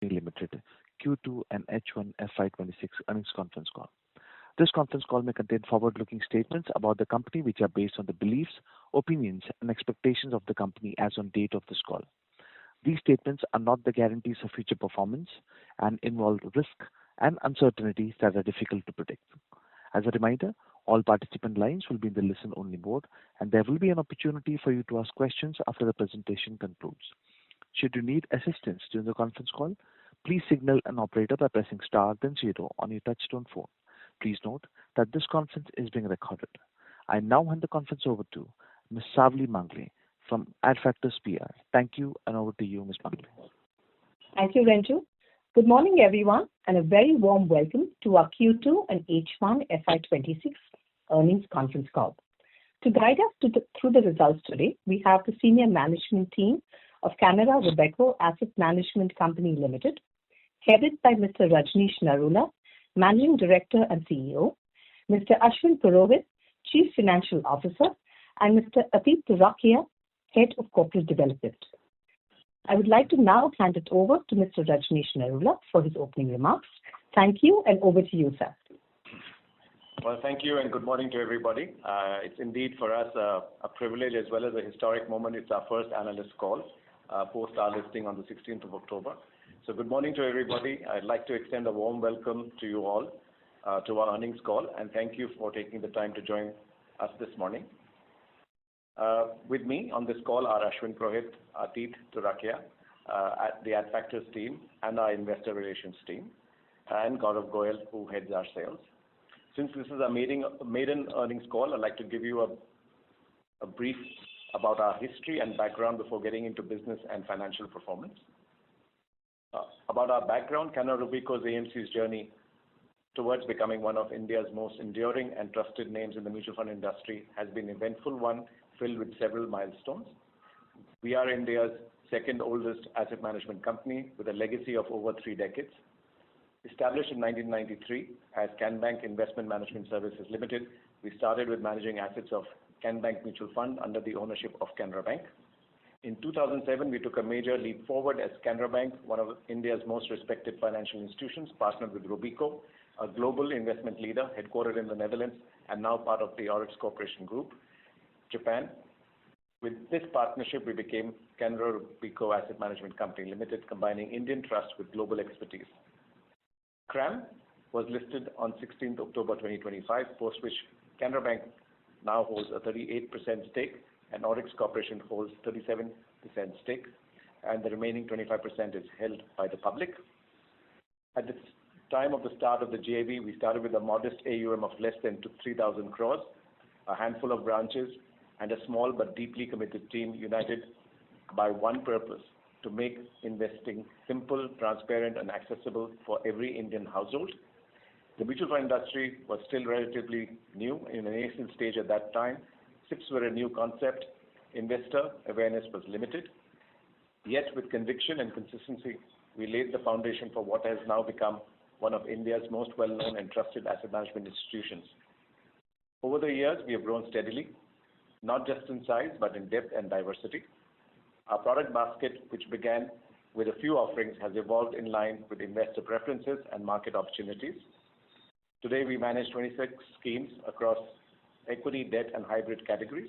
Limited Q2 and H1 FY2026 earnings conference call. This conference call may contain forward-looking statements about the company which are based on the beliefs, opinions, and expectations of the company as on date of this call. These statements are not the guarantees of future performance and involve risk and uncertainties that are difficult to predict. As a reminder, all participant lines will be in the listen-only mode, and there will be an opportunity for you to ask questions after the presentation concludes. Should you need assistance during the conference call, please signal an operator by pressing star then zero on your touchtone phone. Please note that this conference is being recorded. I now hand the conference over to Ms. Savli Mangle from Adfactors PR. Thank you, and over to you, Ms. Mangle. Thank you, Renju. Good morning, everyone, and a very warm welcome to our Q2 and H1 FY2026 earnings conference call. To guide us through the results today, we have the senior management team of Canara Robeco Asset Management Company Limited, headed by Mr. Rajneesh Narula, Managing Director and CEO, Mr. Ashwin Purohit, Chief Financial Officer, and Mr. Atit Turakia, Head of Corporate Development. I would like to now hand it over to Mr. Rajneesh Narula for his opening remarks. Thank you, and over to you, sir. Well, thank you, and good morning to everybody. It's indeed for us a privilege as well as a historic moment. It's our first analyst call post our listing on the 16th of October. So good morning to everybody. I'd like to extend a warm welcome to you all to our earnings call, and thank you for taking the time to join us this morning. With me on this call are Ashwin Purohit, Atit Turakia, at the Adfactors team, and our investor relations team, and Gaurav Goyal, who heads our sales. Since this is a maiden earnings call, I'd like to give you a brief about our history and background before getting into business and financial performance. About our background, Canara Robeco's AMC's journey towards becoming one of India's most enduring and trusted names in the mutual fund industry has been an eventful one filled with several milestones. We are India's second oldest asset management company with a legacy of over 3 decades. Established in 1993 as CanBank Investment Management Services Limited, we started with managing assets of CanBank Mutual Fund under the ownership of Canara Bank. In 2007, we took a major leap forward as Canara Bank, one of India's most respected financial institutions, partnered with Robeco, a global investment leader headquartered in the Netherlands and now part of the Oryx Corporation Group, Japan. With this partnership, we became Canara Robeco Asset Management Company Limited, combining Indian trust with global expertise. CRAM was listed on 16th October 2025, post which Canara Bank now holds a 38% stake and Oryx Corporation holds 37% stake, and the remaining 25% is held by the public. At the time of the start of the JV, we started with a modest AUM of less than 3,000 crores, a handful of branches, and a small but deeply committed team united by one purpose: to make investing simple, transparent, and accessible for every Indian household. The mutual fund industry was still relatively new, in a nascent stage at that time. SIPs were a new concept. Investor awareness was limited. Yet, with conviction and consistency, we laid the foundation for what has now become one of India's most well-known and trusted asset management institutions. Over the years, we have grown steadily, not just in size, but in depth and diversity. Our product basket, which began with a few offerings, has evolved in line with investor preferences and market opportunities. Today, we manage 26 schemes across equity, debt, and hybrid categories,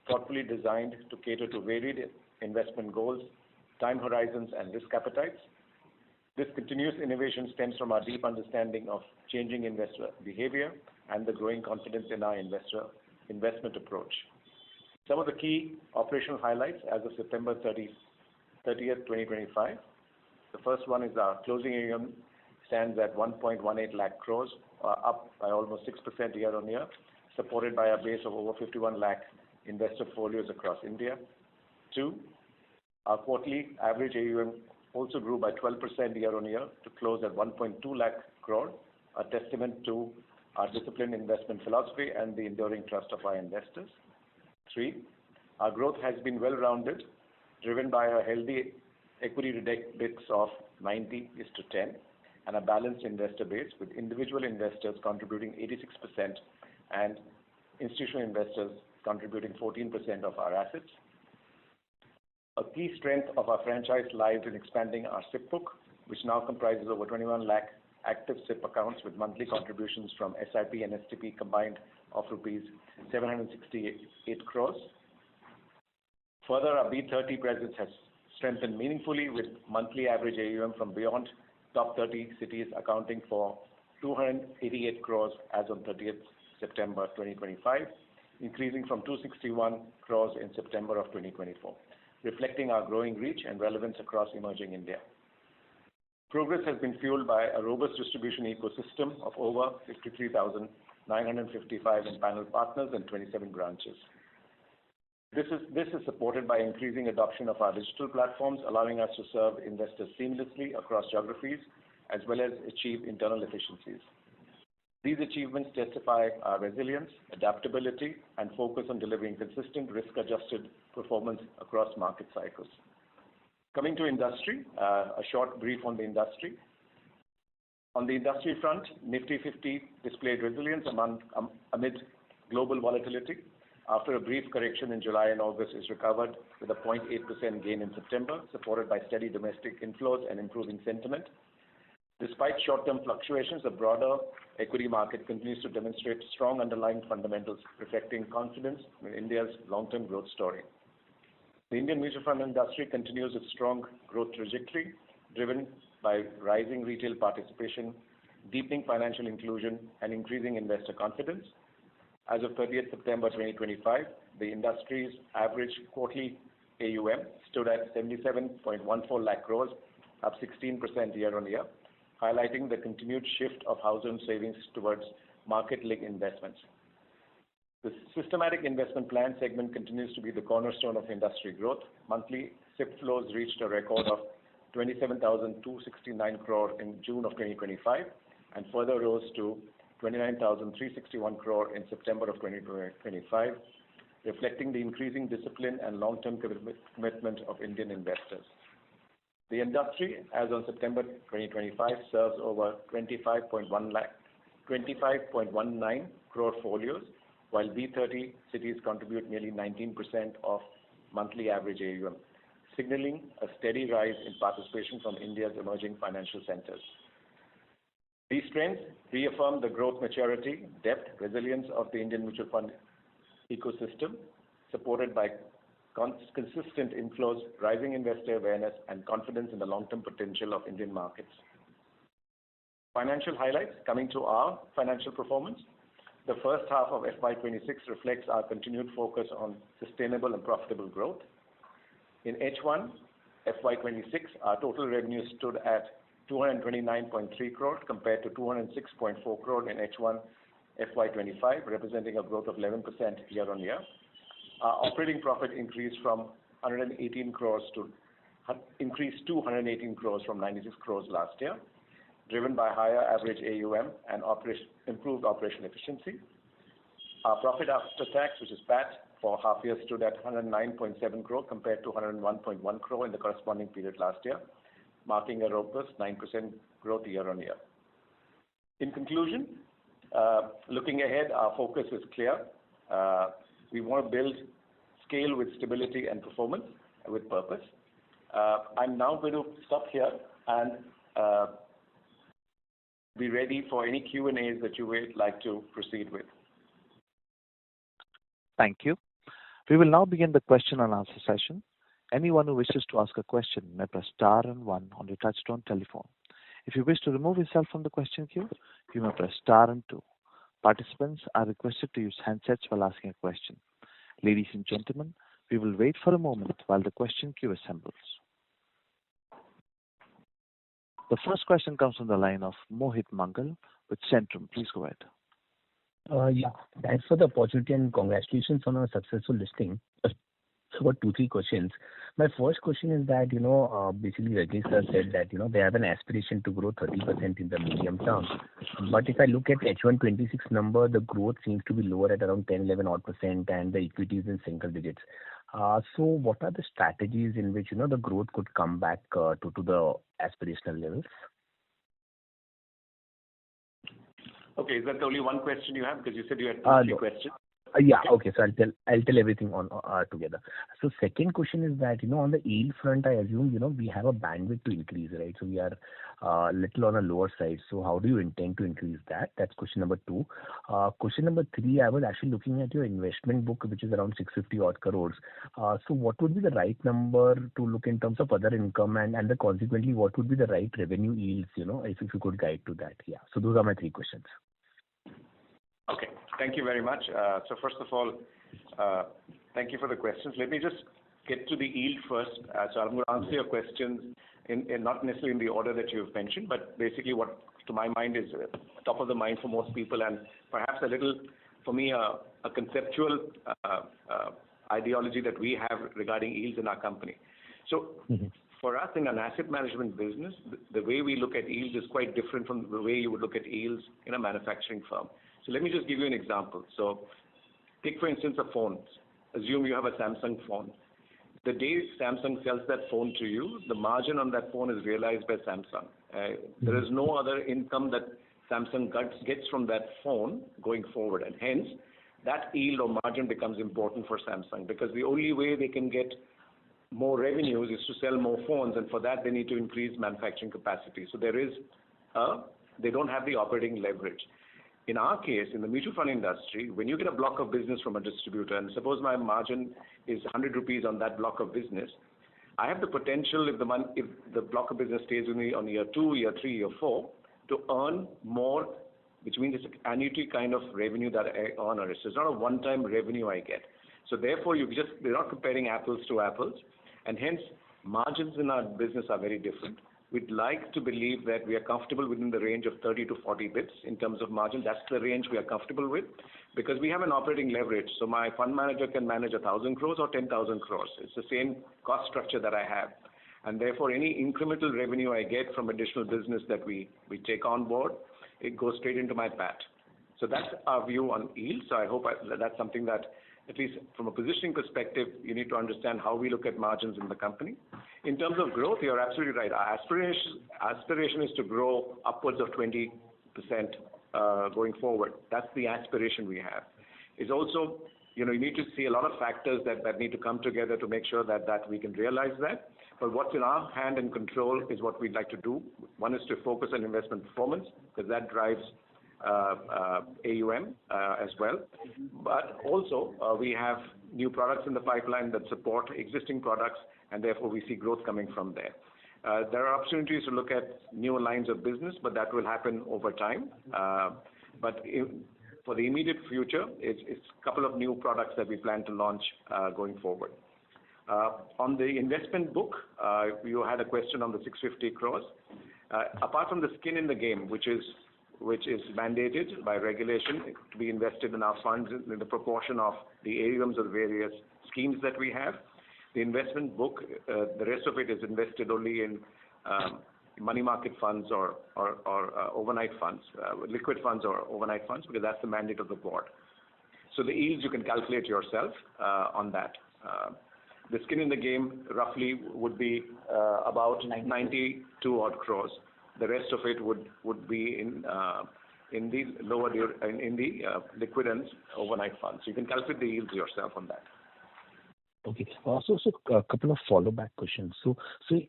thoughtfully designed to cater to varied investment goals, time horizons, and risk appetites. This continuous innovation stems from our deep understanding of changing investor behavior and the growing confidence in our investment approach. Some of the key operational highlights as of September 30th, 2025. The first one is our closing AUM stands at 1.18 lakh crores, up by almost 6% year on year, supported by a base of over 51 lakh investor folios across India. 2, our quarterly average AUM also grew by 12% year on year to close at 1.2 lakh crore, a testament to our disciplined investment philosophy and the enduring trust of our investors. 3, our growth has been well-rounded, driven by a healthy equity to debt mix of 90:10 and a balanced investor base, with individual investors contributing 86% and institutional investors contributing 14% of our assets. A key strength of our franchise lies in expanding our SIP book. which now comprises over 21 lakh active SIP accounts with monthly contributions from SIP and STP combined of rupees 768 crores. Further, our B30 presence has strengthened meaningfully with monthly average AUM from beyond top 30 cities accounting for 288 crores as on 30th September 2025, increasing from 261 crores in September of 2024, reflecting our growing reach and relevance across emerging India. Progress has been fueled by a robust distribution ecosystem of over 53,955 panel partners and 27 branches. This is supported by increasing adoption of our digital platforms, allowing us to serve investors seamlessly across geographies as well as achieve internal efficiencies. These achievements testify our resilience, adaptability, and focus on delivering consistent risk-adjusted performance across market cycles. Coming to industry, a short brief on the industry. On the industry front, Nifty 50 displayed resilience amid global volatility. After a brief correction in July and August, is recovered with a 0.8% gain in September, supported by steady domestic inflows and improving sentiment. Despite short-term fluctuations, the broader equity market continues to demonstrate strong underlying fundamentals, reflecting confidence in India's long-term growth story. The Indian mutual fund industry continues its strong growth trajectory, driven by rising retail participation, deepening financial inclusion, and increasing investor confidence. As of 30th September 2025, the industry's average quarterly AUM stood at 77.14 lakh crores, up 16% year-on-year, highlighting the continued shift of household savings towards market-linked investments. The systematic investment plan segment continues to be the cornerstone of industry growth. Monthly SIP flows reached a record of 27,269 crore in June of 2025 and further rose to 29,361 crore in September of 2025, reflecting the increasing discipline and long-term commitment of Indian investors. The industry, as on September 2025, serves over 25.19 crore folios, while B30 cities contribute nearly 19% of monthly average AUM, signaling a steady rise in participation from India's emerging financial centers. These trends reaffirm the growth, maturity, depth, resilience of the Indian mutual fund ecosystem, supported by consistent inflows, rising investor awareness, and confidence in the long-term potential of Indian markets. Financial highlights. Coming to our financial performance, the first half of FY26 reflects our continued focus on sustainable and profitable growth. In H1 FY26, our total revenue stood at 229.3 crore compared to 206.4 crore in H1 FY25, representing a growth of 11% year-on-year. Our operating profit increased to 118 crores from 96 crores last year, driven by higher average AUM and improved operational efficiency. Our profit after tax, which is PAT, for half year stood at 109.7 crore compared to 101.1 crore in the corresponding period last year, marking a robust 9% growth year-on-year. In conclusion, looking ahead, our focus is clear. We want to build scale with stability and performance with purpose. I'm now going to stop here and be ready for any Q&As that you would like to proceed with. Thank you. We will now begin the question and answer session. Anyone who wishes to ask a question may press star and one on your touchtone telephone. If you wish to remove yourself from the question queue, you may press star and two. Participants are requested to use handsets while asking a question. Ladies and gentlemen, we will wait for a moment while the question queue assembles. The first question comes from the line of Mohit Mangal with Centrum. Please go ahead. Thanks for the opportunity and congratulations on a successful listing. So, got 2-3 questions. My first question is that, basically Rajnish sir said that, they have an aspiration to grow 30% in the medium term. But if I look at H126 number, the growth seems to be lower at around 10-11% and the equity is in single digits. So what are the strategies in which, the growth could come back to the aspirational levels? Okay, is that the only one question you have? Because you said you had 2-3 questions. Yeah. Okay. So I'll tell everything on together. So second question is that, on the yield front, I assume, we have a bandwidth to increase, right? So we are little on a lower side. So how do you intend to increase that? That's question number two. Question number three, I was actually looking at your investment book, which is around 650 odd crores. So what would be the right number to look in terms of other income, and consequently, what would be the right revenue yields, if you could guide to that? Yeah. So those are my three questions. Okay. Thank you very much. So first of all, thank you for the questions. Let me just get to the yield first. So I'm going to answer your questions in not necessarily in the order that you've mentioned, but basically what to my mind is top of the mind for most people, and perhaps a little, for me, a conceptual ideology that we have regarding yields in our company. So for us in an asset management business, the way we look at yields is quite different from the way you would look at yields in a manufacturing firm. So let me just give you an example. So take, for instance, a phone. Assume you have a Samsung phone. The day Samsung sells that phone to you, the margin on that phone is realized by Samsung. There is no other income that Samsung gets from that phone going forward, and hence that yield or margin becomes important for Samsung, because the only way they can get more revenues is to sell more phones, and for that they need to increase manufacturing capacity. So they don't have the operating leverage. In our case, in the mutual fund industry, when you get a block of business from a distributor, and suppose my margin is 100 rupees on that block of business, I have the potential, if the block of business stays with me on year 2, year 3, year 4, to earn more, which means it's an annuity kind of revenue that I earn. So it's not a one-time revenue I get. So therefore, we're not comparing apples to apples, and hence margins in our business are very different. We'd like to believe that we are comfortable within the range of 30 to 40 bits in terms of margin. That's the range we are comfortable with, because we have an operating leverage. So my fund manager can manage 1,000 crores or 10,000 crores. It's the same cost structure that I have. And therefore, any incremental revenue I get from additional business that we take on board, it goes straight into my PAT. So that's our view on yield. So I hope that's something that, at least from a positioning perspective, you need to understand how we look at margins in the company. In terms of growth, you're absolutely right. Our aspiration is to grow upwards of 20% going forward. That's the aspiration we have. It's also, you need to see a lot of factors that need to come together to make sure that we can realize that. But what's in our hand and control is what we'd like to do. One is to focus on investment performance, because that drives AUM as well. But also, we have new products in the pipeline that support existing products, and therefore we see growth coming from there. There are opportunities to look at new lines of business, but that will happen over time. For the immediate future, it's a couple of new products that we plan to launch going forward. On the investment book, you had a question on the 650 crores. Apart from the skin in the game, which is mandated by regulation to be invested in our funds in the proportion of the AUMs of the various schemes that we have, the investment book, the rest of it is invested only in money market funds or overnight funds, liquid funds or overnight funds, because that's the mandate of the board. So the yields you can calculate yourself on that. The skin in the game roughly would be about 92 odd crores. The rest of it would be in the liquid and overnight funds. So you can calculate the yields yourself on that. Okay. So a couple of follow-back questions. So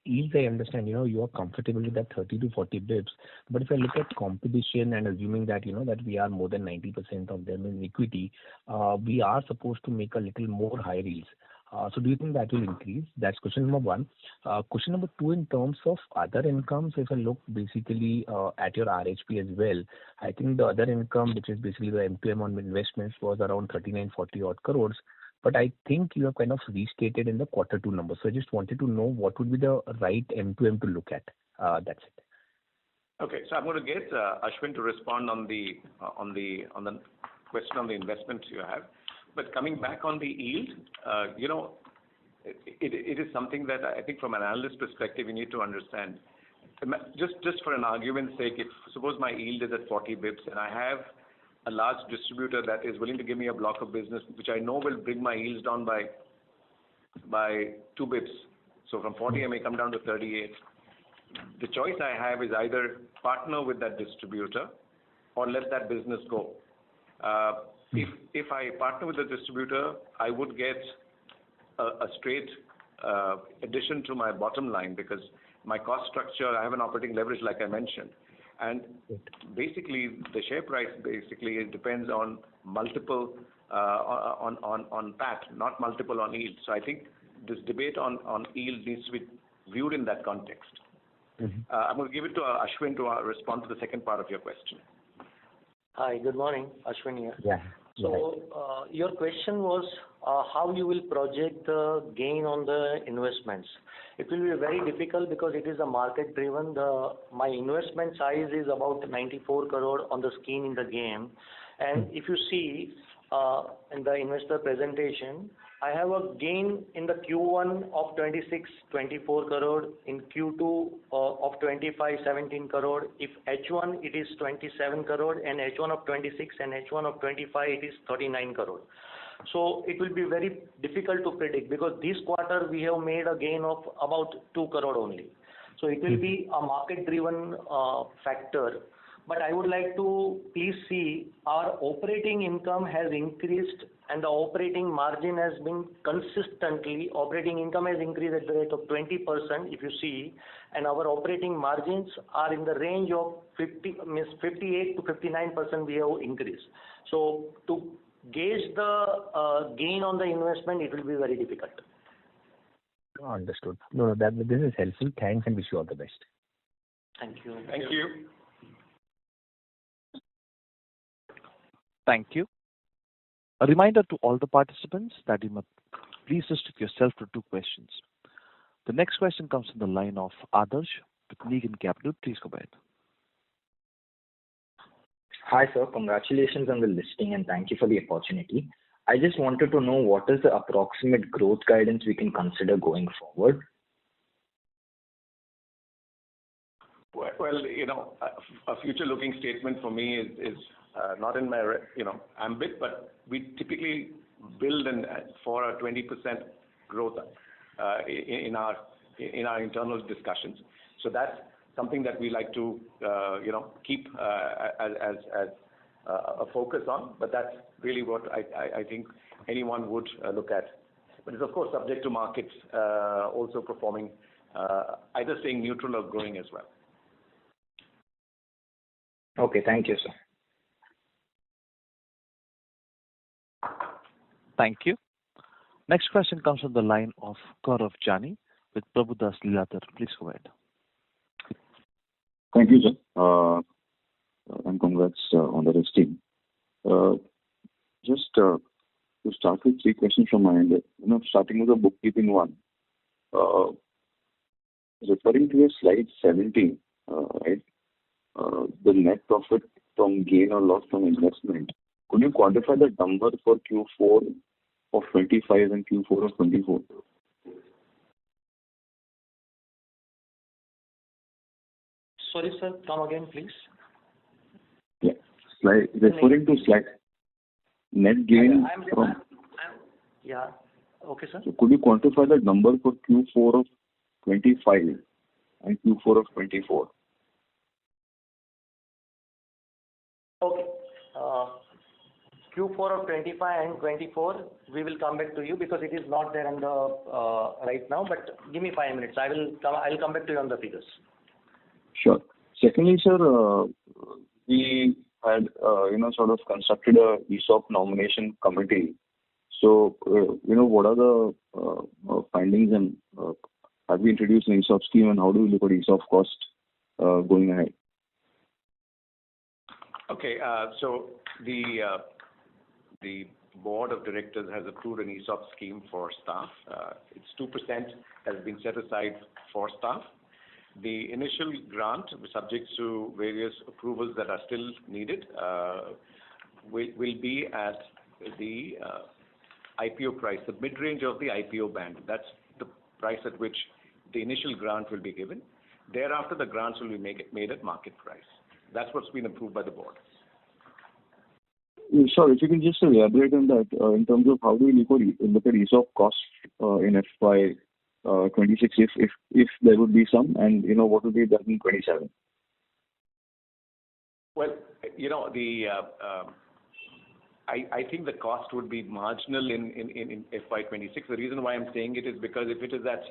yields, I understand, you are comfortable with that 30 to 40 bips. But if I look at competition and assuming that, that we are more than 90% of them in equity, we are supposed to make a little more high yields. So do you think that will increase? That's question number one. Question number two, in terms of other incomes, if I look basically at your RHP as well, I think the other income, which is basically the MTM on investments, was around 39-40 odd crores. But I think you have kind of restated in the quarter two numbers. So I just wanted to know what would be the right M2M to look at. That's it. Okay, so I'm going to get Ashwin to respond on the question on the investments you have. But coming back on the yield, it is something that I think from an analyst perspective you need to understand. Just for an argument's sake, if suppose my yield is at 40 bips and I have a large distributor that is willing to give me a block of business, which I know will bring my yields down by 2 bips. So from 40 I may come down to 38. The choice I have is either partner with that distributor or let that business go. If I partner with the distributor, I would get a straight addition to my bottom line because my cost structure, I have an operating leverage like I mentioned. And basically, the share price it depends on multiple on PAT, not multiple on yield. So I think this debate on yield needs to be viewed in that context. I'm going to give it to Ashwin to respond to the second part of your question. Hi, good morning. Ashwin here. Yeah. So your question was how you will project the gain on the investments. It will be very difficult because it is a market driven. My investment size is about 94 crore on the scheme in the game. And if you see in the investor presentation, I have a gain in the Q1 of 26, 24 crore, in Q2 of 25, 17 crore. If H1 it is 27 crore, and H1 of 26 and H1 of 25 it is 39 crore. So it will be very difficult to predict because this quarter we have made a gain of about 2 crore only. So it will be a market driven factor. But I would like to please see our operating income has increased and the operating margin has been consistently, operating income has increased at the rate of 20% if you see, and our operating margins are in the range of 58 to 59% we have increased. So to gauge the gain on the investment, it will be very difficult. Understood. No, this is helpful. Thanks and wish you all the best. Thank you. Thank you. Thank you. A reminder to all the participants that you must please restrict yourself to 2 questions. The next question comes from the line of Adarsh with Negan Capital. Please go ahead. Hi, sir. Congratulations on the listing and thank you for the opportunity. I just wanted to know what is the approximate growth guidance we can consider going forward? Well, a future-looking statement for me is not in my ambit, but we typically build for a 20% growth in our internal discussions. So that's something that we like to keep as a focus on. But that's really what I think anyone would look at. But it's of course subject to markets also performing either staying neutral or growing as well. Okay, thank you, sir. Thank you. Next question comes from the line of Gaurav Jani with Prabhudas Lilladher. Please go ahead. Thank you, sir. And congrats on the listing. Just to start with 3 questions from my end. Starting with the bookkeeping one. Referring to your slide 17, right? The net profit from gain or loss from investment. Could you quantify the number for Q4 of 25 and Q4 of 24? Sorry, sir. Come again, please. Yeah. Referring to slide net gain from... Yeah. Okay, sir. So could you quantify the number for Q4 of 25 and Q4 of 24? Okay. Q4 of 25 and 24, we will come back to you because it is not there in the right now. But give me 5 minutes. I'll come back to you on the figures. Sure. Secondly, sir, we had sort of constructed a ESOP nomination committee. So what are the findings and have we introduced an ESOP scheme and how do we look at ESOP cost going ahead? Okay, so the board of directors has approved an ESOP scheme for staff. It's 2% has been set aside for staff. The initial grant, subject to various approvals that are still needed, will be at the IPO price, the mid-range of the IPO band. That's the price at which the initial grant will be given. Thereafter, the grants will be made at market price. That's what's been approved by the board. Sure. If you can just elaborate on that in terms of how do we look at ESOP costs in FY26 if there would be some, and what would be done in 27? Well, I think the cost would be marginal in FY26. The reason why I'm saying it is because if it is at,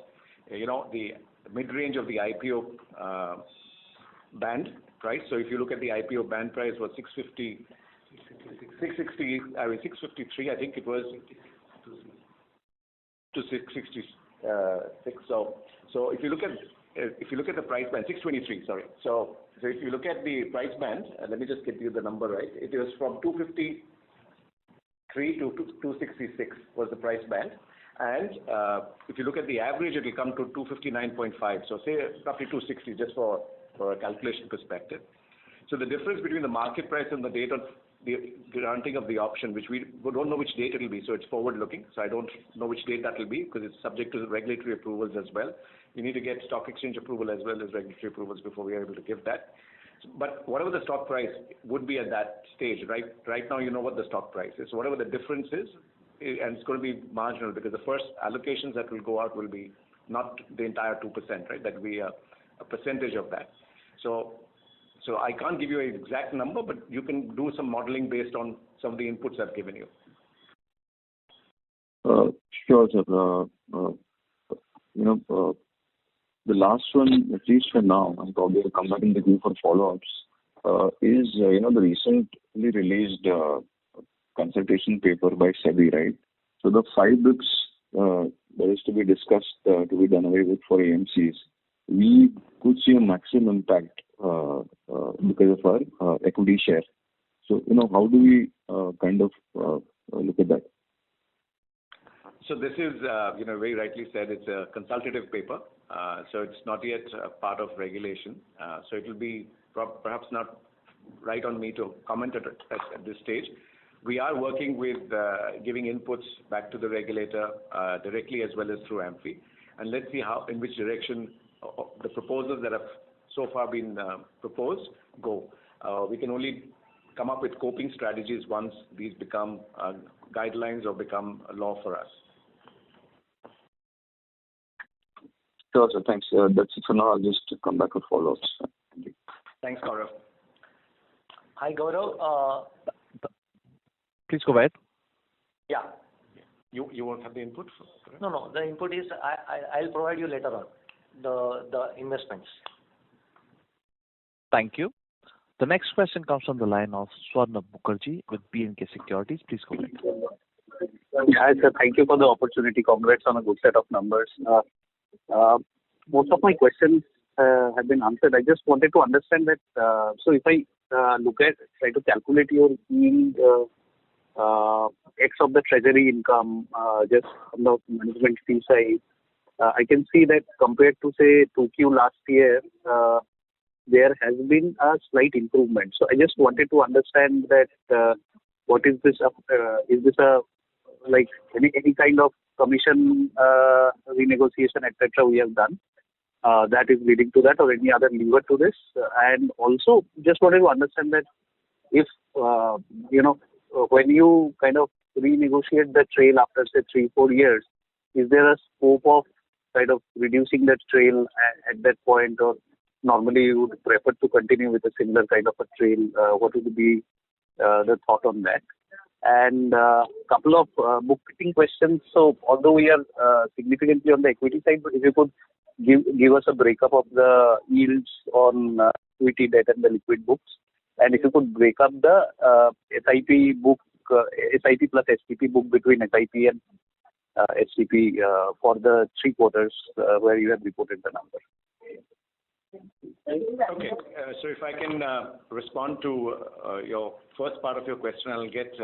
the mid-range of the IPO band price. So if you look at the IPO band price was 650, 660, 653, I think it was to 666. So if you look at the price band, 623, sorry. So if you look at the price band, let me just get you the number right. It was from 253 to 266 was the price band. And if you look at the average, it will come to 259.5. So say roughly 260 just for a calculation perspective. So the difference between the market price and the date of the granting of the option, which we don't know which date it will be, so it's forward-looking. So I don't know which date that will be because it's subject to regulatory approvals as well. We need to get stock exchange approval as well as regulatory approvals before we are able to give that. But whatever the stock price would be at that stage, right now you know what the stock price is. So whatever the difference is, and it's going to be marginal because the first allocations that will go out will be not the entire 2%, right? That will be a percentage of that. So I can't give you an exact number, but you can do some modeling based on some of the inputs I've given you. Sure, sir. The last one, at least for now, and probably will come back in the queue for follow-ups, is, the recently released consultation paper by SEBI, right? So the 5 bps that is to be discussed to be done away with for AMCs, we could see a maximum impact because of our equity share. So, how do we kind of look at that? So this is, very rightly said, it's a consultative paper. So it's not yet part of regulation. So it will be perhaps not right on me to comment at this stage. We are working with giving inputs back to the regulator directly as well as through AMFI. And let's see in which direction the proposals that have so far been proposed go. We can only come up with coping strategies once these become guidelines or become a law for us. Sure, sir. Thanks. That's it for now. I'll just come back with follow-ups. Thank you. Thanks, Gaurav. Hi, Gaurav. Please go ahead. Yeah. You won't have the input? No. The input is I'll provide you later on the investments. Thank you. The next question comes from the line of Swarnabh Mukherjee with B&K Securities. Please go ahead. Yeah, sir. Thank you for the opportunity. Congrats on a good set of numbers. Most of my questions have been answered. I just wanted to understand that. So if I try to calculate your yield X of the treasury income, just on the management fee side, I can see that compared to say 2Q last year, there has been a slight improvement. So I just wanted to understand that what is this? Is this like any kind of commission renegotiation, etc. we have done that is leading to that, or any other lever to this? And also just wanted to understand that if when you kind of renegotiate the trail after say 3-4 years, is there a scope of kind of reducing that trail at that point, or normally you would prefer to continue with a similar kind of a trail? What would be the thought on that? And couple of bookkeeping questions. So although we are significantly on the equity side, but if you could give us a breakup of the yields on equity, debt, and the liquid books, and if you could break up the SIP book, SIP plus STP book between SIP and STP for the 3 quarters where you have reported the number. Okay. So if I can respond to your first part of your question, I'll get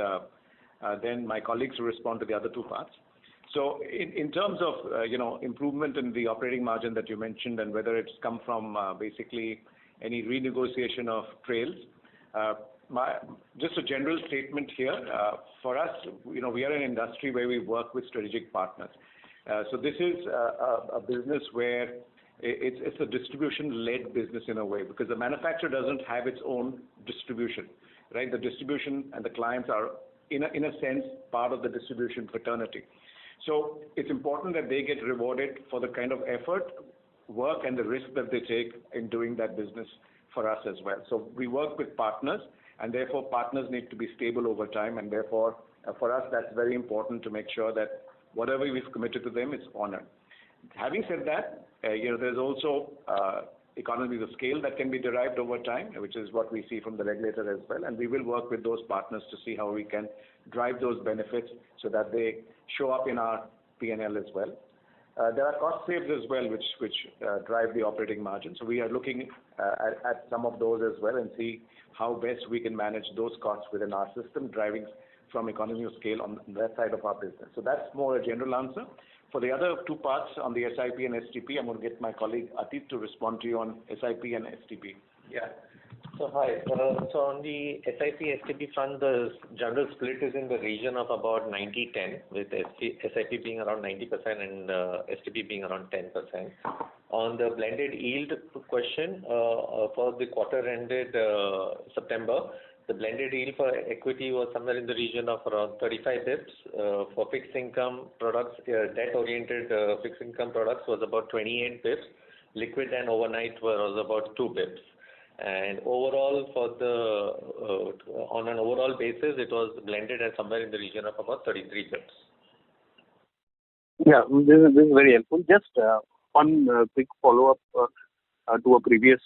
then my colleagues to respond to the other 2 parts. So in terms of improvement in the operating margin that you mentioned, and whether it's come from basically any renegotiation of trails, just a general statement here. For us, we are an industry where we work with strategic partners. So this is a business where it's a distribution-led business in a way, because the manufacturer doesn't have its own distribution, right? The distribution and the clients are, in a sense, part of the distribution fraternity. So it's important that they get rewarded for the kind of effort, work, and the risk that they take in doing that business for us as well. So we work with partners, and therefore partners need to be stable over time, and therefore for us that's very important to make sure that whatever we've committed to them is honored. Having said that, there's also economies of scale that can be derived over time, which is what we see from the regulator as well, and we will work with those partners to see how we can drive those benefits so that they show up in our P&L as well. There are cost saves as well, which drive the operating margin. So we are looking at some of those as well and see how best we can manage those costs within our system, driving from economy of scale on that side of our business. So that's more a general answer. For the other two parts on the SIP and STP, I'm going to get my colleague Atit to respond to you on SIP and STP. Yeah. So hi. So on the SIP STP front, the general split is in the region of about 90-10, with SIP being around 90% and STP being around 10%. On the blended yield question, for the quarter ended September, the blended yield for equity was somewhere in the region of around 35 bips. For fixed income products, debt-oriented fixed income products was about 28 bips. Liquid and overnight was about 2 bips. And overall, on an overall basis, it was blended at somewhere in the region of about 33 bips. Yeah, this is very helpful. Just one quick follow-up to a previous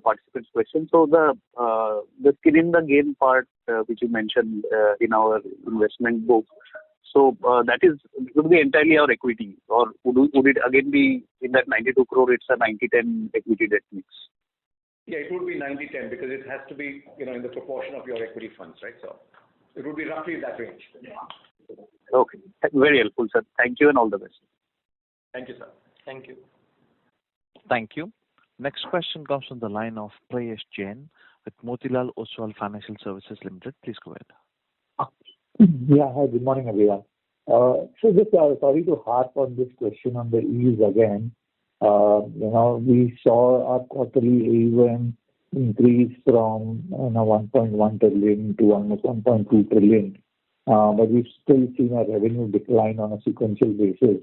participant's question. So the skin in the game part, which you mentioned in our investment book, so that is going to be entirely our equity, or would it again be in that 92 crore? It's a 90-10 equity debt mix. Yeah, it would be 90-10 because it has to be, in the proportion of your equity funds, right? So it would be roughly that range. Yeah. Okay. Very helpful, sir. Thank you and all the best. Thank you, sir. Thank you. Thank you. Next question comes from the line of Prayesh Jain with Motilal Oswal Financial Services Limited. Please go ahead. Yeah, hi, good morning, everyone. So just sorry to harp on this question on the yields again. We saw our quarterly AUM increase from 1.1 trillion to almost 1.2 trillion, but we've still seen a revenue decline on a sequential basis,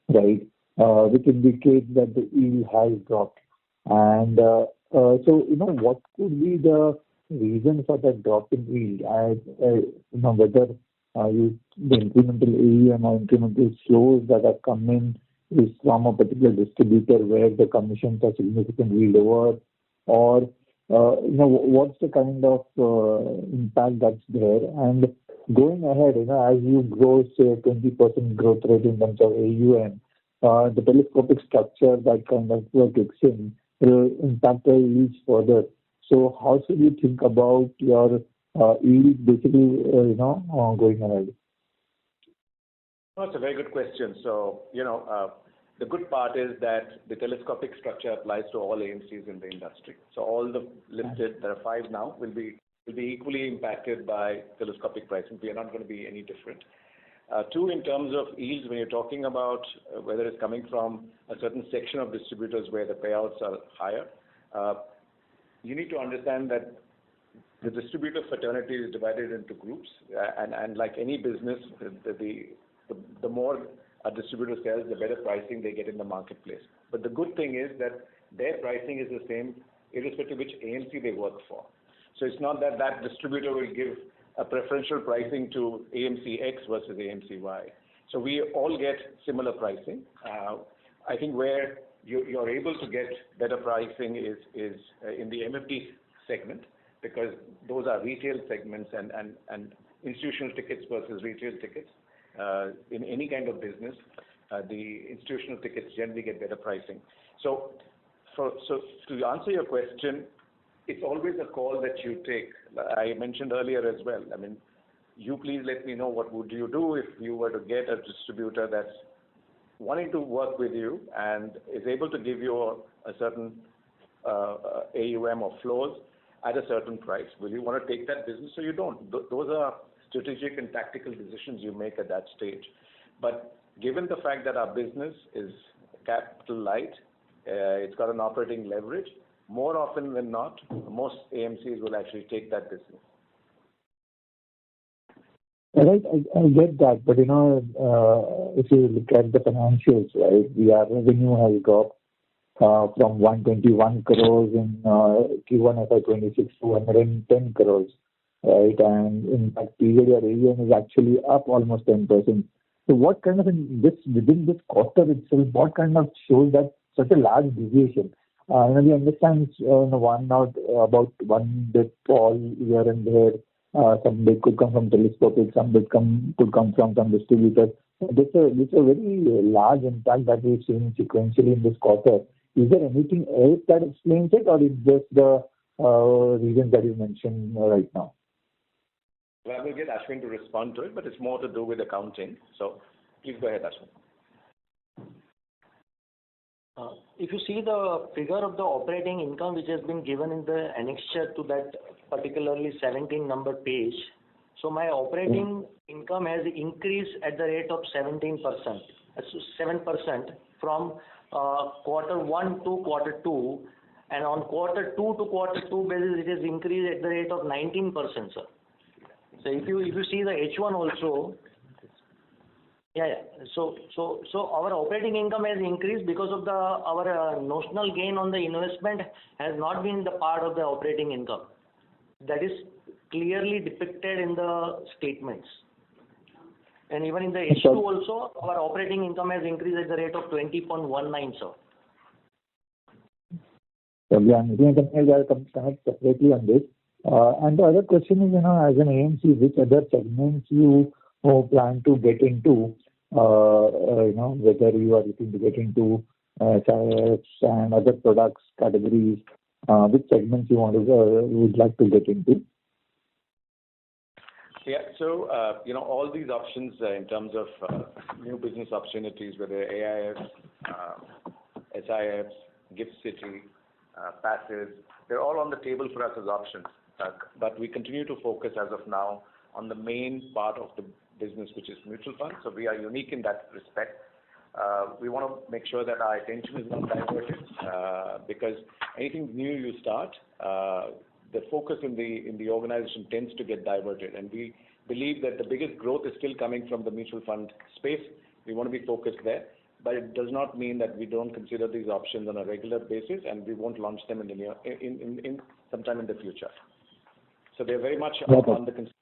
right? Which indicates that the yield has dropped. And so, what could be the reason for that drop in yield? Whether the incremental AUM or incremental flows that have come in is from a particular distributor where the commissions are significantly lower, or what's the kind of impact that's there? And going ahead, as you grow, say, 20% growth rate in terms of AUM, the telescopic structure that kind of kicks in will impact the yields further. So how should you think about your yield basically, going ahead? That's a very good question. So, the good part is that the telescopic structure applies to all AMCs in the industry. So all the listed, there are 5 now, will be equally impacted by telescopic pricing. We are not going to be any different. 2, in terms of yields, when you're talking about whether it's coming from a certain section of distributors where the payouts are higher, you need to understand that the distributor fraternity is divided into groups, and like any business, the more a distributor sells, the better pricing they get in the marketplace. But the good thing is that their pricing is the same irrespective of which AMC they work for. So it's not that distributor will give a preferential pricing to AMC X versus AMC Y. So we all get similar pricing. I think where you're able to get better pricing is in the MFD segment, because those are retail segments and institutional tickets versus retail tickets. In any kind of business, the institutional tickets generally get better pricing. So to answer your question, it's always a call that you take. I mentioned earlier as well. I mean, you please let me know what would you do if you were to get a distributor that's wanting to work with you and is able to give you a certain AUM or flows at a certain price. Will you want to take that business or you don't? Those are strategic and tactical decisions you make at that stage. But given the fact that our business is capital light, it's got an operating leverage, more often than not, most AMCs will actually take that business. Right, I get that, but if you look at the financials, right, our revenue has dropped from 121 crores in Q1 FY26 to 110 crores, right? And in that period, your AUM is actually up almost 10%. So what kind of within this quarter itself, what kind of shows that such a large deviation? We understand about one bit fall here and there. Some bit could come from telescopic, some bit could come from some distributors. This is a very large impact that we've seen sequentially in this quarter. Is there anything else that explains it, or is just the reasons that you mentioned right now? Well, I will get Ashwin to respond to it, but it's more to do with accounting. So please go ahead, Ashwin. If you see the figure of the operating income which has been given in the annexure to that particularly 17 number page, so my operating income has increased at the rate of 17%, 7% from quarter 1 to quarter 2, and on quarter 2 to quarter 2 basis it has increased at the rate of 19%, sir. So if you see the H1 also, So our operating income has increased because of our notional gain on the investment has not been the part of the operating income. That is clearly depicted in the statements. And even in the H2 also, our operating income has increased at the rate of 20.19, sir. So yeah, maybe I can connect separately on this. And the other question is, as an AMC, which other segments you plan to get into? Whether you are looking to get into SIFs and other products categories, which segments you would like to get into? Yeah, so all these options in terms of new business opportunities, whether AIFs, SIFs, Gift City, passives, they're all on the table for us as options. But we continue to focus as of now on the main part of the business, which is mutual funds. So we are unique in that respect. We want to make sure that our attention is not diverted because anything new you start, the focus in the organization tends to get diverted. And we believe that the biggest growth is still coming from the mutual fund space. We want to be focused there. But it does not mean that we don't consider these options on a regular basis, and we won't launch them in sometime in the future. So they're very much on the consideration.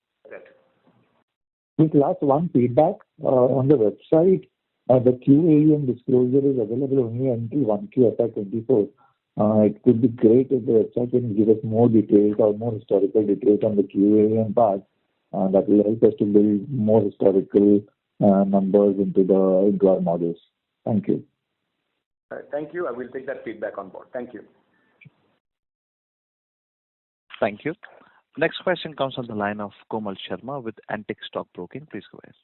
This last one feedback on the website, the QAM disclosure is available only until 1Q FY24. It could be great if the website can give us more details or more historical details on the QAM part. That will help us to build more historical numbers into our models. Thank you. Thank you. I will take that feedback on board. Thank you. Thank you. Next question comes on the line of Komal Sharma with Antique Stock Broking. Please go ahead.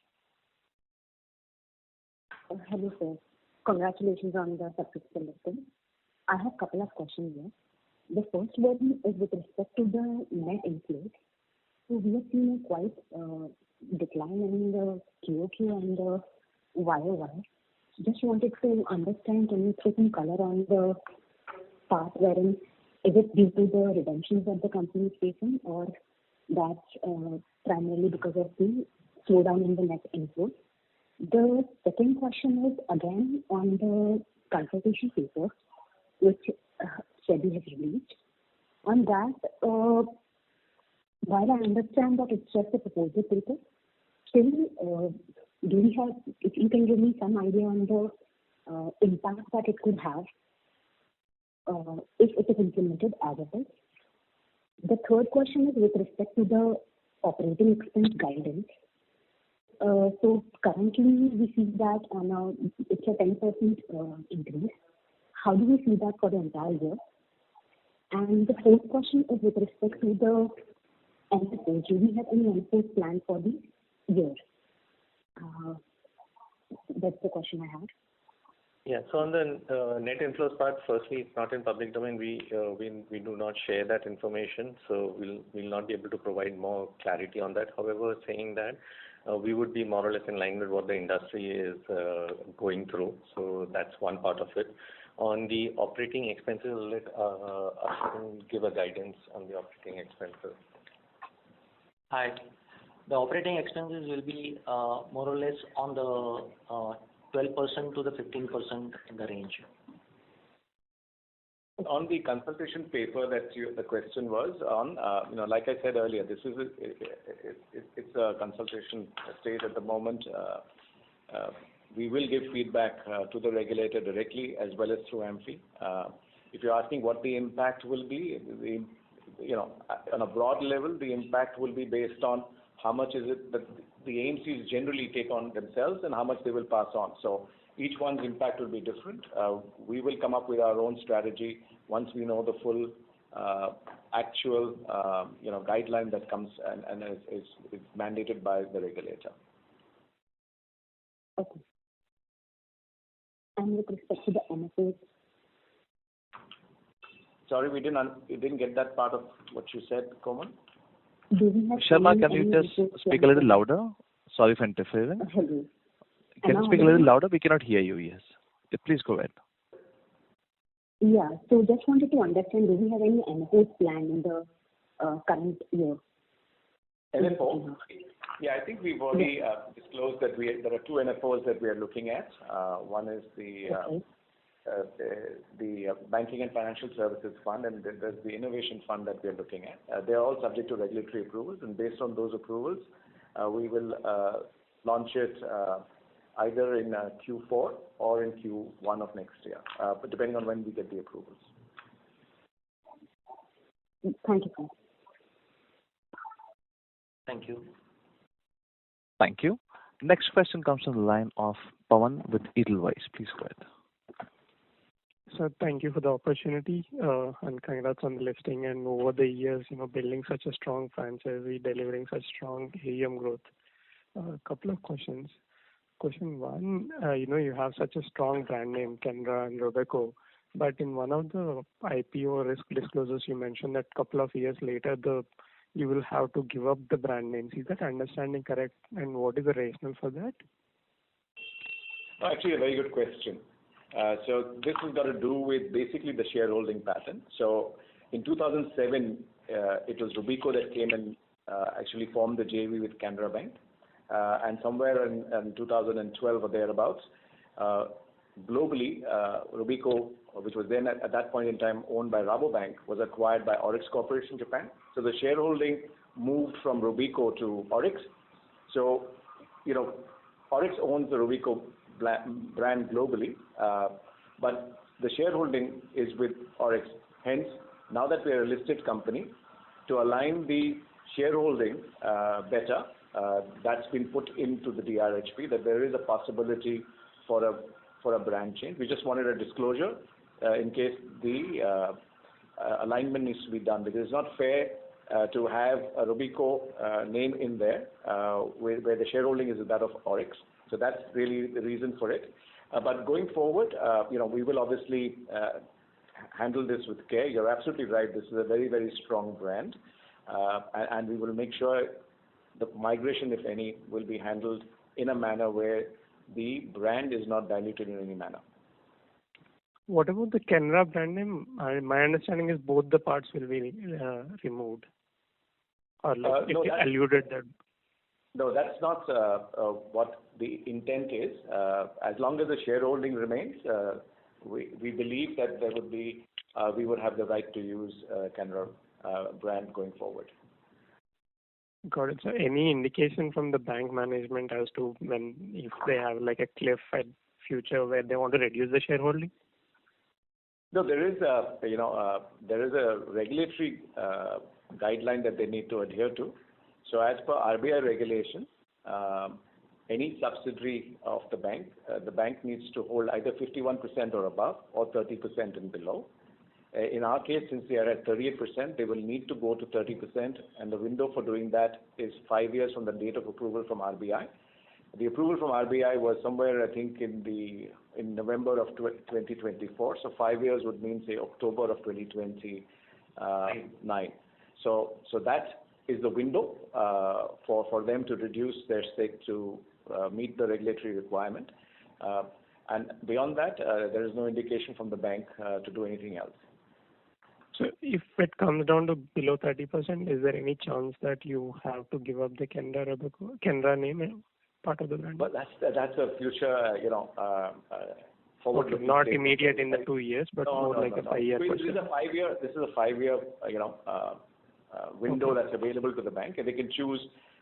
Hello, sir. Congratulations on the successful listing. I have a couple of questions here. The first one is with respect to the net inflows. So we have seen a quite decline in the QOQ and the YOY. Just wanted to understand, can you throw some color on the part wherein is it due to the redemptions that the company is facing, or that's primarily because of the slowdown in the net inflows? The second question is again on the consultation paper, which SEBI has released. On that, while I understand that it's just a proposal paper, still, do we have, if you can give me some idea on the impact that it could have if it is implemented as it is? The third question is with respect to the operating expense guidance. So currently we see that it's a 10% increase. How do we see that for the entire year? And the fourth question is with respect to the NFOs. Do we have any NFOs planned for the year? That's the question I had. Yeah. So on the net inflows part, firstly, it's not in public domain. We do not share that information, so we'll not be able to provide more clarity on that. However, saying that we would be more or less in line with what the industry is going through. So that's one part of it. On the operating expenses, I'll let Ashwin give a guidance on the operating expenses. Hi. The operating expenses will be more or less on the 12% to the 15% in the range. on the consultation paper that the question was on, like I said earlier, it's a consultation stage at the moment. We will give feedback to the regulator directly as well as through AMFI. If you're asking what the impact will be, on a broad level, the impact will be based on how much is it that the AMCs generally take on themselves and how much they will pass on. So each one's impact will be different. We will come up with our own strategy once we know the full actual guideline that comes and is mandated by the regulator. Okay. And with respect to the NFOs? Sorry, we didn't get that part of what you said, Komal. Do we have Sharma, can you just speak a little louder? Sorry for interfering. Hello. Can you speak a little louder? We cannot hear you, yes. Please go ahead. Yeah, so just wanted to understand, do we have any NFOs planned in the current year? NFO? Yeah, I think we've already disclosed that there are two NFOs that we are looking at. One is the Banking and Financial Services Fund, and then there's the Innovation Fund that we are looking at. They are all subject to regulatory approvals, and based on those approvals, we will launch it either in Q4 or in Q1 of next year, but depending on when we get the approvals. Thank you, sir. Thank you. Thank you. Next question comes from the line of Pawan with Edelweiss. Please go ahead. Sir, thank you for the opportunity and congrats on the listing and over the years, building such a strong franchise, delivering such strong AUM growth. A couple of questions. Question one, you have such a strong brand name, Canara and Robeco, but in one of the IPO risk disclosures, you mentioned that a couple of years later, you will have to give up the brand names. Is that understanding correct? And what is the rationale for that? Actually, a very good question. So this has got to do with basically the shareholding pattern. So in 2007, it was Robeco that came and actually formed the JV with Canara Bank. And somewhere in 2012 or thereabouts, globally, Robeco, which was then at that point in time owned by Rabobank, was acquired by Orix Corporation Japan. So the shareholding moved from Robeco to Orix. So, Orix owns the Robeco brand globally, but the shareholding is with Orix. Hence, now that we are a listed company, to align the shareholding better, that's been put into the DRHP that there is a possibility for a brand change. We just wanted a disclosure in case the alignment needs to be done, because it's not fair to have a Robeco name in there where the shareholding is that of Orix. So that's really the reason for it. But going forward, we will obviously handle this with care. You're absolutely right. This is a very, very strong brand, and we will make sure the migration, if any, will be handled in a manner where the brand is not diluted in any manner. What about the Canara brand name? My understanding is both the parts will be removed, or alluded that. No, that's not what the intent is. As long as the shareholding remains, we believe that there would be we would have the right to use Canara brand going forward. Got it. So any indication from the bank management as to if they have like a cliff at future where they want to reduce the shareholding? No, there is a regulatory guideline that they need to adhere to. So as per RBI regulation, any subsidiary of the bank needs to hold either 51% or above or 30% and below. In our case, since they are at 38%, they will need to go to 30%, and the window for doing that is 5 years from the date of approval from RBI. The approval from RBI was somewhere, I think, in November of 2024. So 5 years would mean, say, October of 2029. So that is the window for them to reduce their stake to meet the regulatory requirement. And beyond that, there is no indication from the bank to do anything else. So if it comes down to below 30%, is there any chance that you have to give up the Canara name part of the brand? But that's a future, forward-looking Not statement. immediate in the 2 years, but more like a 5-year This is a 5-year, window that's available to the bank, and they can choose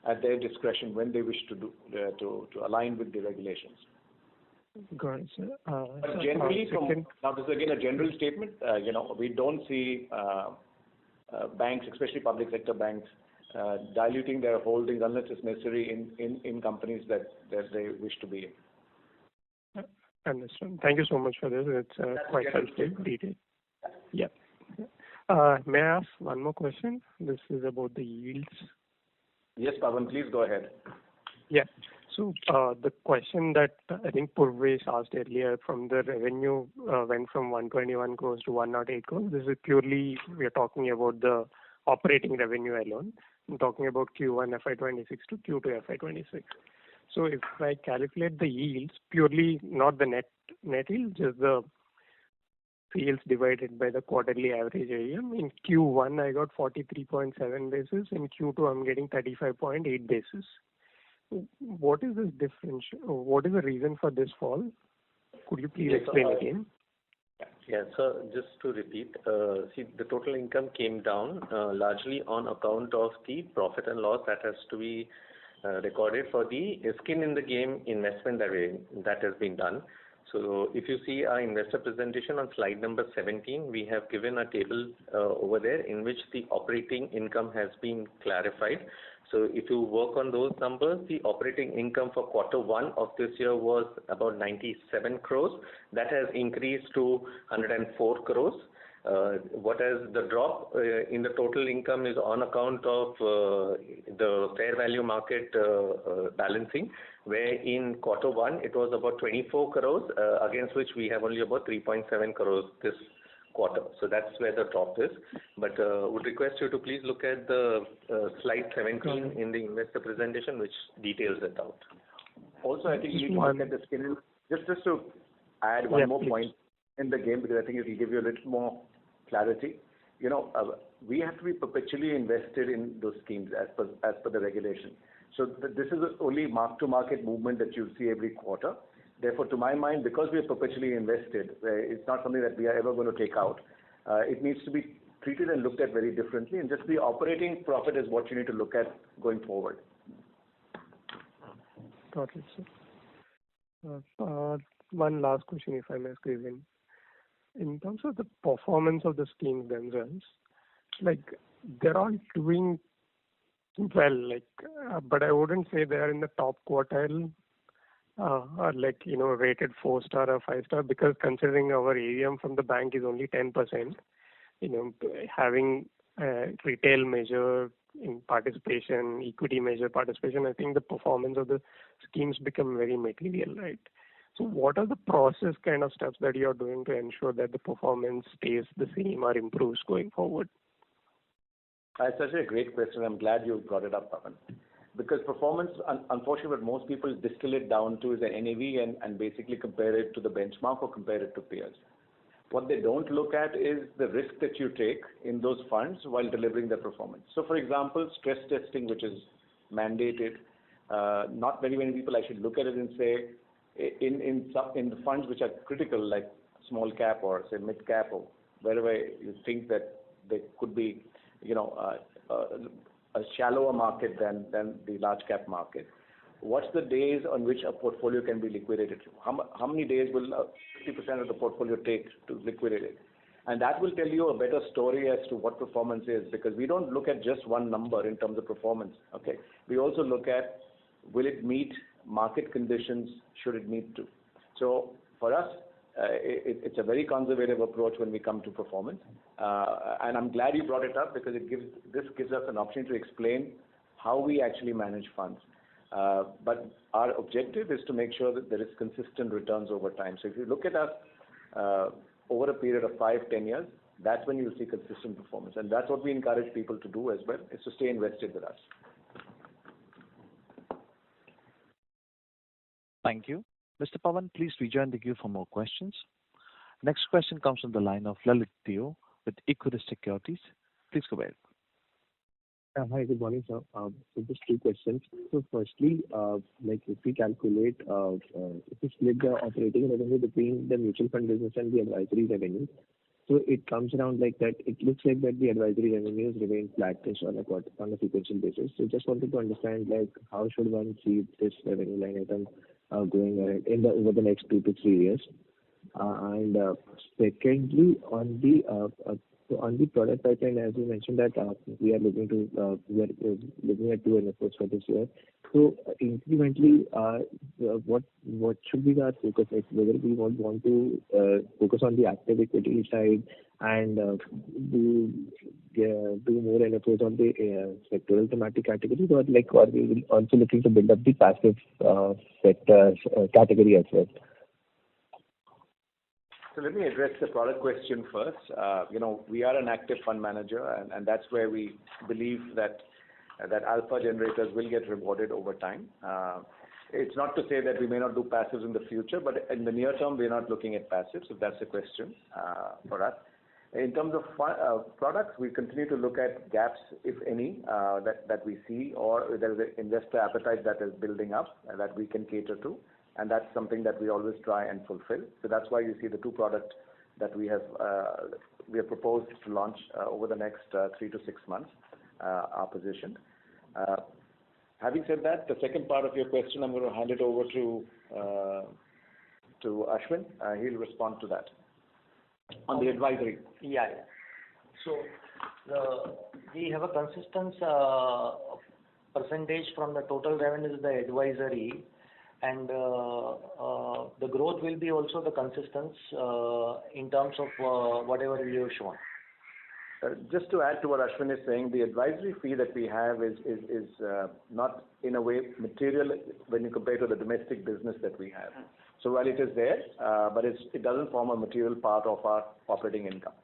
at their discretion when they wish to do to align with the regulations. Got it, sir. But generally, now this is again a general statement. We don't see banks, especially public sector banks, diluting their holdings unless it's necessary in companies that they wish to be in. Understood. Thank you so much for this. It's quite helpful detail. Yeah. May I ask one more question? This is about the yields. Yes, Pavan, please go ahead. Yeah. So the question that I think Purvesh asked earlier, from the revenue went from 121 crores to 108 crores. This is purely, we are talking about the operating revenue alone. I'm talking about Q1 FY26 to Q2 FY26. So if I calculate the yields, purely not the net yield, just the yields divided by the quarterly average AUM. In Q1, I got 43.7 basis. In Q2, I'm getting 35.8 basis. What is this difference? What is the reason for this fall? Could you please explain again? Yeah, so just to repeat, see, the total income came down largely on account of the profit and loss that has to be recorded for the skin in the game investment that has been done. So if you see our investor presentation on slide number 17, we have given a table over there in which the operating income has been clarified. So if you work on those numbers, the operating income for Q1 of this year was about 97 crores. That has increased to 104 crores. What is the drop in the total income is on account of the fair value market balancing, where in Q1 it was about 24 crores, against which we have only about 3.7 crores this quarter. So that's where the drop is. But would request you to please look at the slide 17 in the investor presentation, which details it out. Also, I think you need to look at the skin. Just to add one more point in the game, because I think it will give you a little more clarity. We have to be perpetually invested in those schemes as per the regulation. So this is only mark-to-market movement that you'll see every quarter. Therefore, to my mind, because we are perpetually invested, it's not something that we are ever going to take out. It needs to be treated and looked at very differently, and just the operating profit is what you need to look at going forward. Got it, sir. One last question, if I may squeeze in. In terms of the performance of the schemes themselves, like they're all doing well, but I wouldn't say they are in the top quartile, or rated 4-star or 5-star, because considering our AUM from the bank is only 10%, having retail measure in participation, equity measure participation, I think the performance of the schemes become very material, right? So what are the process kind of steps that you are doing to ensure that the performance stays the same or improves going forward? That's actually a great question. I'm glad you brought it up, Pavan. Because performance, unfortunately, what most people distill it down to is an NAV and basically compare it to the benchmark or compare it to peers. What they don't look at is the risk that you take in those funds while delivering their performance. So, for example, stress testing, which is mandated, not very many people actually look at it and say, in the funds which are critical, like small cap or say mid cap or wherever you think that there could be, a shallower market than the large cap market. What's the days on which a portfolio can be liquidated? How many days will 50% of the portfolio take to liquidate it? And that will tell you a better story as to what performance is, because we don't look at just one number in terms of performance. Okay, we also look at, will it meet market conditions? Should it meet to? So for us, it's a very conservative approach when we come to performance, and I'm glad you brought it up, because this gives us an opportunity to explain how we actually manage funds. But our objective is to make sure that there is consistent returns over time. So if you look at us over a period of 5-10 years, that's when you'll see consistent performance, and that's what we encourage people to do as well, is to stay invested with us. Thank you. Mr. Pavan, please rejoin the queue for more questions. Next question comes from the line of Lalit Theo with Equirus Securities. Please go ahead. Hi, good morning, sir. Just two questions. Firstly, like if we calculate, if we split the operating revenue between the mutual fund business and the advisory revenue, so it comes around like that. It looks like that the advisory revenues remain flattish on a sequential basis. Just wanted to understand, like, how should one see this revenue line item going ahead over the next 2 to 3 years? And secondly, on the product pipeline, as you mentioned that we are looking at two NFOs for this year. So incrementally, what should be our focus? Like whether we want to focus on the active equity side and do more NFOs on the sectoral thematic categories, or are we also looking to build up the passive sector category as well? So let me address the product question first. We are an active fund manager, and that's where we believe that alpha generators will get rewarded over time. It's not to say that we may not do passives in the future, but in the near term, we're not looking at passives, if that's the question for us. In terms of products, we continue to look at gaps, if any, that we see, or there is an investor appetite that is building up that we can cater to. And that's something that we always try and fulfill. So that's why you see the two products that we have proposed to launch over the next 3 to 6 months are positioned. Having said that, the second part of your question, I'm going to hand it over to Ashwin. He'll respond to that on the advisory. Yeah. So we have a consistent percentage from the total revenue is the advisory. And the growth will be also the consistent in terms of whatever we have shown. Just to add to what Ashwin is saying, the advisory fee that we have is not in a way material when you compare to the domestic business that we have. So while it is there, but it doesn't form a material part of our operating income.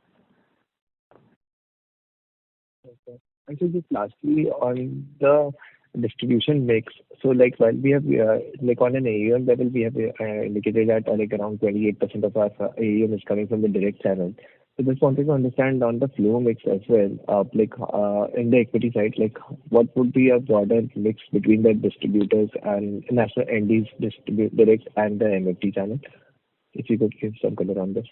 Okay. And so just lastly on the distribution mix. So while we have on an AUM level, we have indicated that around 28% of our AUM is coming from the direct channel. So just wanted to understand on the flow mix as well, in the equity side, what would be a broader mix between the distributors and national NDs direct and the MFD channel? If you could give some color on this.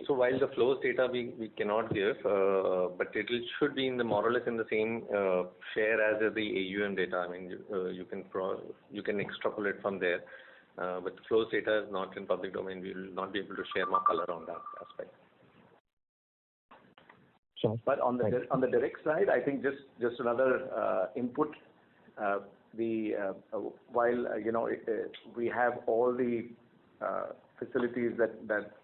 So while the flows data we cannot give, but should be in the more or less in the same share as the AUM data. I mean, you can extrapolate from there. But flows data is not in public domain. We will not be able to share more color on that aspect. Sure. But on the direct side, I think just another input. While we have all the facilities that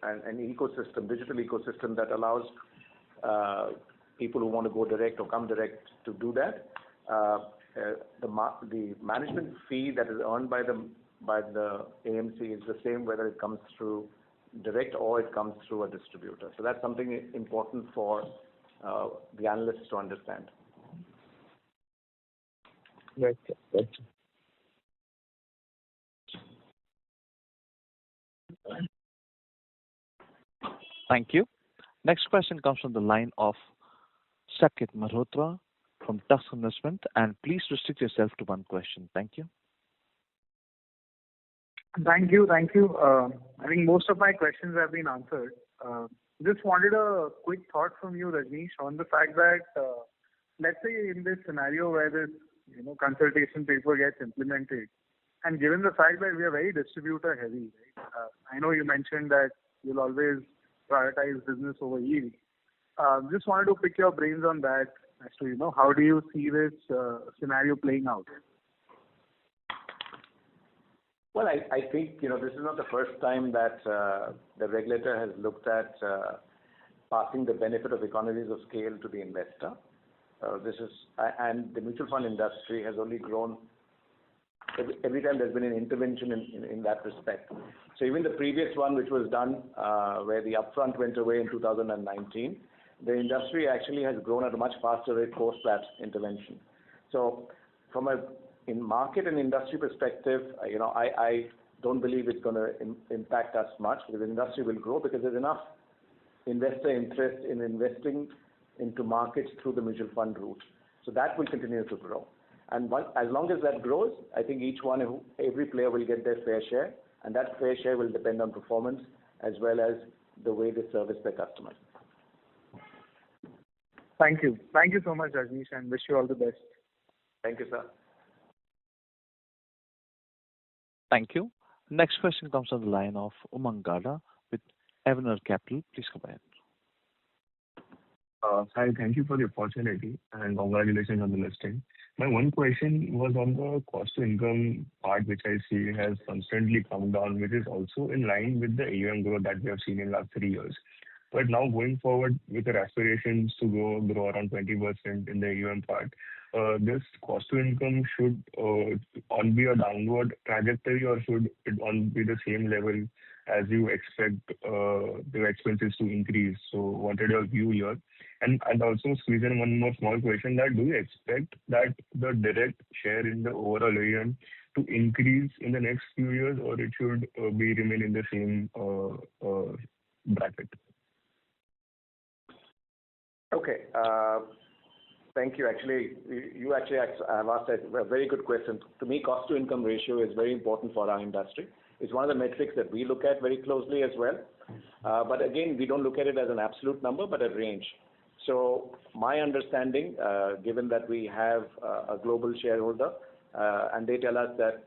an ecosystem, digital ecosystem that allows people who want to go direct or come direct to do that. The management fee that is earned by the AMC is the same whether it comes through direct or it comes through a distributor. So that's something important for the analysts to understand. Right. Thank you. Next question comes from the line of Saket Malhotra from Tusk Investment, and please restrict yourself to one question. Thank you. Thank you. I think most of my questions have been answered. Just wanted a quick thought from you, Rajneesh, on the fact that let's say in this scenario where this consultation paper gets implemented, and given the fact that we are very distributor heavy, right? I know you mentioned that you'll always prioritize business over yield. Just wanted to pick your brains on that as to how do you see this scenario playing out? Well, I think this is not the first time that the regulator has looked at passing the benefit of economies of scale to the investor. And the mutual fund industry has only grown every time there's been an intervention in that respect. So even the previous one, which was done where the upfront went away in 2019, the industry actually has grown at a much faster rate post that intervention. So from in market and industry perspective, I don't believe it's going to impact us much because the industry will grow because there's enough investor interest in investing into markets through the mutual fund route. So that will continue to grow. And as long as that grows, I think every player will get their fair share, and that fair share will depend on performance as well as the way they service their customers. Thank you. Thank you so much, Rajnish, and wish you all the best. Thank you, sir. Thank you. Next question comes on the line of Umang Gada with Avener Capital. Please go ahead. Hi, thank you for the opportunity and congratulations on the listing. My one question was on the cost to income part, which I see has constantly come down, which is also in line with the AUM growth that we have seen in the last 3 years. But now going forward with our aspirations to grow around 20% in the AUM part, this cost to income should on be a downward trajectory, or should it on be the same level as you expect the expenses to increase? So wanted your view here. And also squeeze in one more small question, that do you expect that the direct share in the overall AUM to increase in the next few years, or it should be remain in the same bracket? Okay. Thank you. Actually, you have asked a very good question. To me, cost to income ratio is very important for our industry. It's one of the metrics that we look at very closely as well. But again, we don't look at it as an absolute number, but a range. So my understanding, given that we have a global shareholder, and they tell us that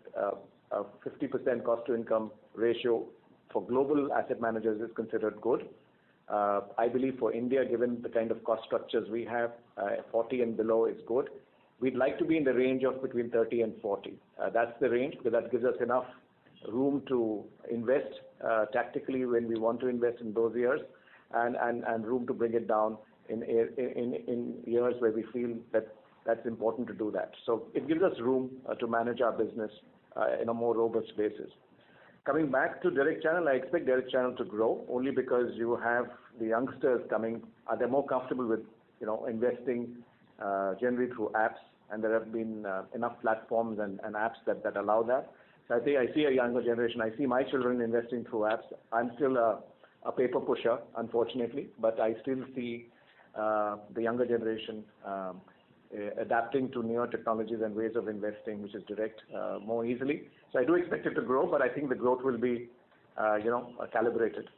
a 50% cost to income ratio for global asset managers is considered good. I believe for India, given the kind of cost structures we have, 40 and below is good. We'd like to be in the range of between 30 and 40. That's the range, because that gives us enough room to invest tactically when we want to invest in those years, and room to bring it down in years where we feel that that's important to do that. So it gives us room to manage our business in a more robust basis. Coming back to direct channel, I expect direct channel to grow only because you have the youngsters coming. They're more comfortable with investing generally through apps, and there have been enough platforms and apps that allow that. So I think I see a younger generation. I see my children investing through apps. I'm still a paper pusher, unfortunately, but I still see the younger generation adapting to newer technologies and ways of investing, which is direct, more easily. So I do expect it to grow, but I think the growth will be, calibrated.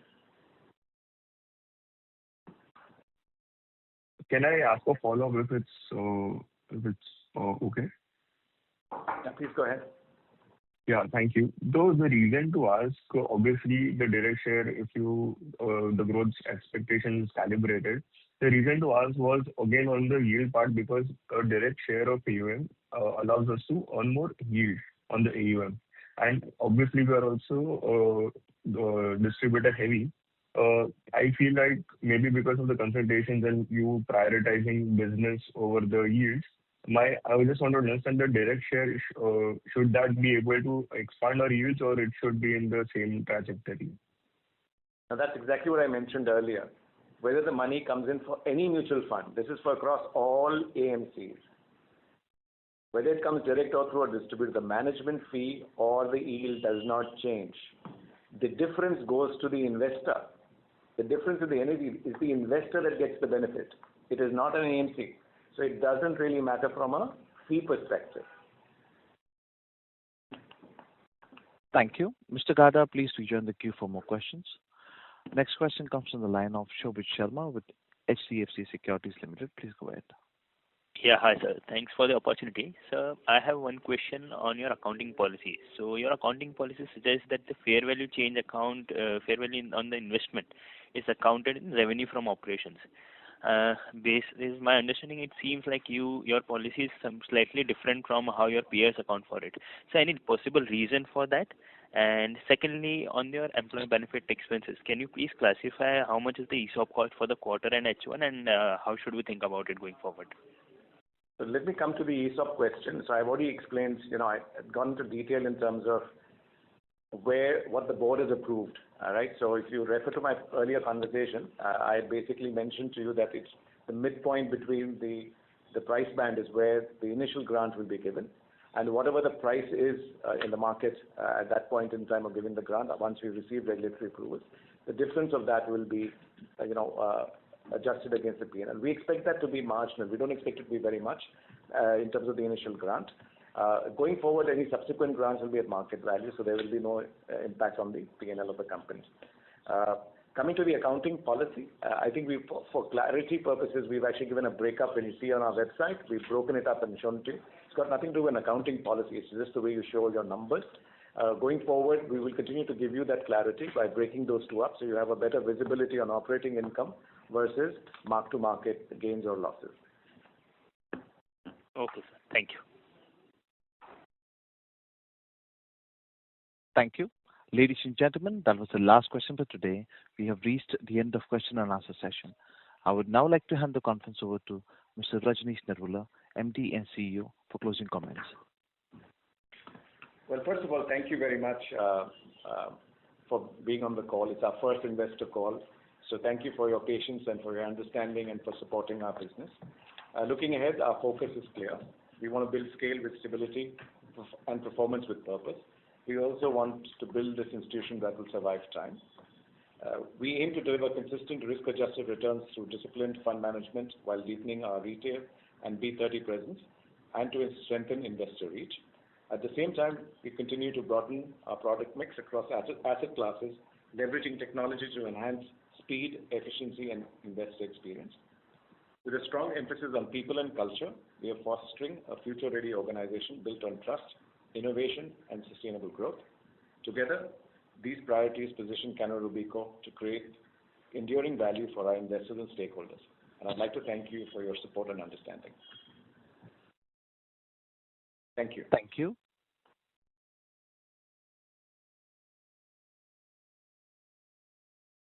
Can I ask a follow-up if it's okay? Yeah, please go ahead. Yeah, thank you. Though the reason to ask, obviously the direct share, if the growth expectation is calibrated, the reason to ask was again on the yield part, because a direct share of AUM allows us to earn more yield on the AUM. And obviously we are also distributor heavy. I feel like maybe because of the consultations and you prioritizing business over the yields, I just want to understand the direct share, should that be able to expand our yields, or it should be in the same trajectory? Now that's exactly what I mentioned earlier. Whether the money comes in for any mutual fund, this is for across all AMCs. Whether it comes direct or through a distributor, the management fee or the yield does not change. The difference goes to the investor. The difference in the NAV is the investor that gets the benefit. It is not an AMC. So it doesn't really matter from a fee perspective. Thank you. Mr. Gada, please rejoin the queue for more questions. Next question comes from the line of Shobhit Sharma with HDFC Securities Limited. Please go ahead. Yeah, hi sir. Thanks for the opportunity. Sir, I have one question on your accounting policy. So your accounting policy suggests that the fair value change account, fair value on the investment is accounted in revenue from operations. This is my understanding. It seems like your policy is slightly different from how your peers account for it. So any possible reason for that? And secondly, on your employee benefit expenses, can you please classify how much is the ESOP cost for the quarter and H1, and how should we think about it going forward? So let me come to the ESOP question. So I've already explained, I've gone into detail in terms of what the board has approved. All right. So if you refer to my earlier conversation, I basically mentioned to you that it's the midpoint between the price band is where the initial grant will be given, and whatever the price is in the market at that point in time of giving the grant, once we receive regulatory approvals, the difference of that will be, adjusted against the P&L. We expect that to be marginal. We don't expect it to be very much in terms of the initial grant. Going forward, any subsequent grants will be at market value, so there will be no impact on the P&L of the company. Coming to the accounting policy, I think for clarity purposes, we've actually given a breakup. When you see on our website, we've broken it up and shown it to you. It's got nothing to do with an accounting policy. It's just the way you show your numbers. Going forward, we will continue to give you that clarity by breaking those two up, so you have a better visibility on operating income versus mark-to-market gains or losses. Okay, sir. Thank you. Thank you. Ladies and gentlemen, that was the last question for today. We have reached the end of question and answer session. I would now like to hand the conference over to Mr. Rajnish Narula, MD and CEO, for closing comments. Well, first of all, thank you very much for being on the call. It's our first investor call, so thank you for your patience and for your understanding and for supporting our business. Looking ahead, our focus is clear. We want to build scale with stability and performance with purpose. We also want to build this institution that will survive time. We aim to deliver consistent risk-adjusted returns through disciplined fund management while deepening our retail and B30 presence and to strengthen investor reach. At the same time, we continue to broaden our product mix across asset classes, leveraging technology to enhance speed, efficiency, and investor experience. With a strong emphasis on people and culture, we are fostering a future-ready organization built on trust, innovation, and sustainable growth. Together, these priorities position Canara Robeco to create enduring value for our investors and stakeholders. And I'd like to thank you for your support and understanding. Thank you. Thank you.